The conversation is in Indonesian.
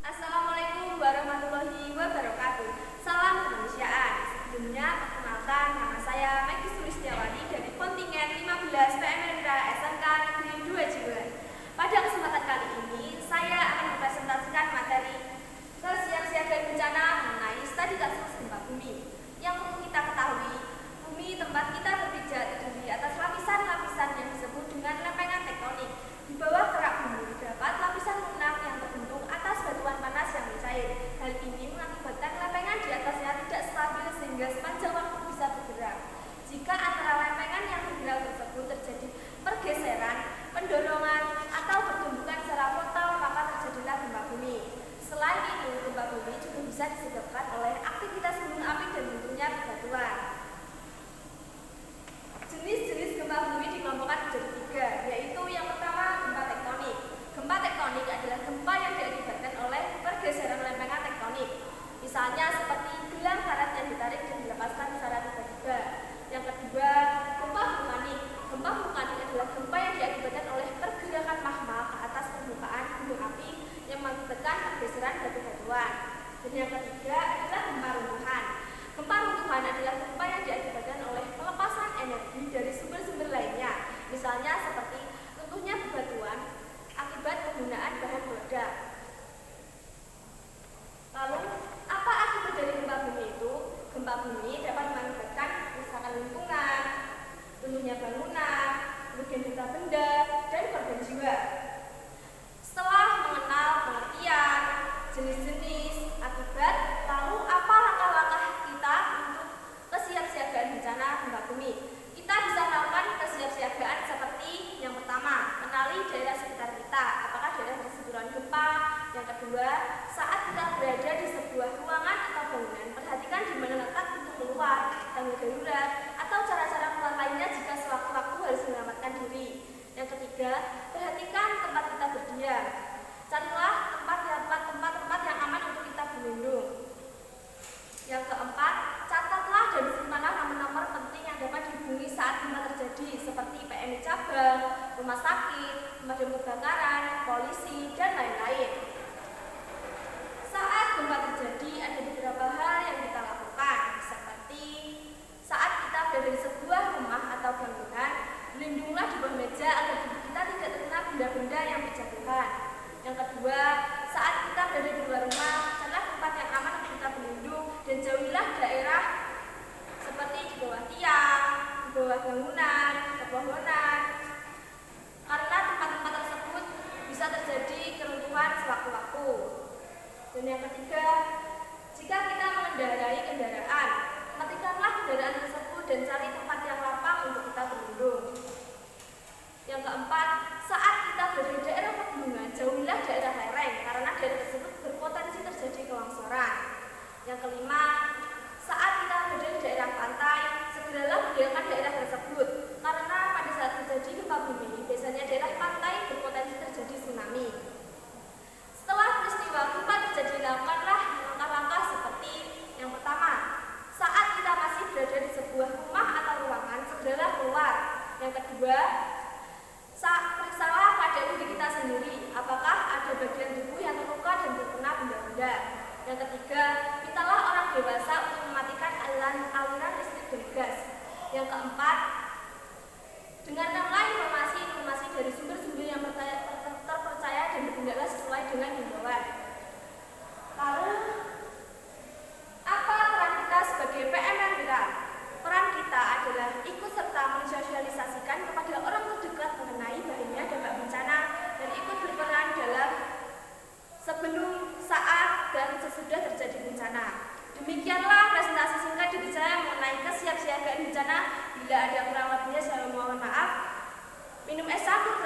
Assalamualaikum warahmatullahi wabarakatuh. Salam kemanusiaan. Sebelumnya, perkenalkan nama saya Meggy Sulistiawati dari kontingen 15 PMNK SMK Negeri 2 Jiwan. Pada kesempatan kali ini, saya akan mempresentasikan materi kesiapsiagaan bencana mengenai studi kasus gempa bumi. Yang perlu kita ketahui, bumi tempat kita berpijak terdiri atas lapisan-lapisan yang disebut dengan lempengan tektonik. Di bawah kerak bumi terdapat lapisan lunak yang terbentuk atas batuan panas yang mencair. Hal ini mengakibatkan lempengan di atasnya tidak stabil sehingga sepanjang waktu bisa bergerak. Jika antara lempengan yang bergerak tersebut terjadi pergeseran, pendorongan, atau pertumbukan secara frontal, maka terjadilah gempa bumi. Selain itu, gempa bumi juga bisa disebabkan oleh aktivitas gunung api dan bentuknya bebatuan. Jenis-jenis gempa bumi dikelompokkan menjadi tiga, yaitu yang pertama gempa tektonik. Gempa tektonik adalah gempa yang diakibatkan oleh pergeseran lempengan tektonik. Misalnya seperti gelang karet yang ditarik dan dilepaskan secara tiba-tiba. Yang kedua, gempa vulkanik. Gempa vulkanik adalah gempa yang diakibatkan oleh pergerakan magma ke atas permukaan gunung api yang mengakibatkan pergeseran batu-batuan. Dan yang ketiga adalah gempa runtuhan. Gempa runtuhan adalah gempa yang diakibatkan oleh pelepasan energi dari sumber-sumber lainnya, misalnya seperti runtuhnya bebatuan akibat penggunaan bahan peledak. Lalu, apa akibat dari gempa bumi itu? Gempa bumi dapat mengakibatkan kerusakan lingkungan, runtuhnya bangunan, kerugian harta benda, dan korban jiwa. Setelah mengenal pengertian, jenis-jenis, akibat, lalu apa langkah-langkah kita untuk kesiapsiagaan bencana gempa bumi? Kita bisa melakukan kesiapsiagaan seperti yang pertama, kenali daerah sekitar kita, apakah daerah bersentuhan gempa. Yang kedua, saat kita berada di sebuah ruangan atau bangunan, perhatikan di mana letak pintu keluar, tangga darurat, atau cara-cara keluar lainnya jika sewaktu-waktu harus menyelamatkan diri. Yang ketiga, perhatikan tempat kita berdiam. Carilah tempat yang aman untuk kita berlindung. Yang keempat, catatlah dan simpanlah nomor-nomor penting yang dapat dihubungi saat gempa terjadi, seperti PMI cabang, rumah sakit, pemadam kebakaran, polisi, dan lain-lain. Saat gempa terjadi, ada beberapa hal yang kita lakukan, seperti saat kita berada di sebuah rumah atau bangunan, berlindunglah di bawah meja agar tubuh kita tidak terkena benda-benda yang berjatuhan. Yang kedua, saat kita berada di luar rumah, carilah tempat yang aman untuk kita berlindung dan jauhilah daerah seperti di bawah tiang, di bawah bangunan, pepohonan, karena tempat-tempat tersebut bisa terjadi keruntuhan sewaktu-waktu. Dan yang ketiga, jika kita mengendarai kendaraan, matikanlah kendaraan tersebut dan cari tempat yang lapang untuk kita berlindung. Yang keempat, saat kita berada di daerah pegunungan, jauhilah daerah lereng karena daerah tersebut berpotensi terjadi kelongsoran. Yang kelima, saat kita berada di daerah pantai, segeralah meninggalkan daerah tersebut karena pada saat terjadi gempa bumi, biasanya daerah pantai berpotensi terjadi tsunami. Setelah peristiwa gempa terjadi, lakukanlah langkah-langkah seperti yang pertama, saat kita masih berada di sebuah rumah atau ruangan, segeralah keluar. Yang kedua, periksalah keadaan diri kita sendiri, apakah ada bagian tubuh yang terluka dan terkena benda-benda. Yang ketiga, mintalah orang dewasa untuk mematikan aliran listrik dan gas. Yang keempat, dengarkanlah informasi dari sumber-sumber yang terpercaya dan bertindaklah sesuai dengan himbauan. Lalu, apa peran kita sebagai PMNK? Peran kita adalah ikut serta mensosialisasikan kepada orang terdekat mengenai bahaya dampak bencana dan ikut berperan dalam sebelum, saat, dan sesudah terjadi bencana. Demikianlah presentasi singkat dari saya mengenai kesiapsiagaan bencana. Bila ada kurang lebihnya, saya mohon maaf. Minum es campur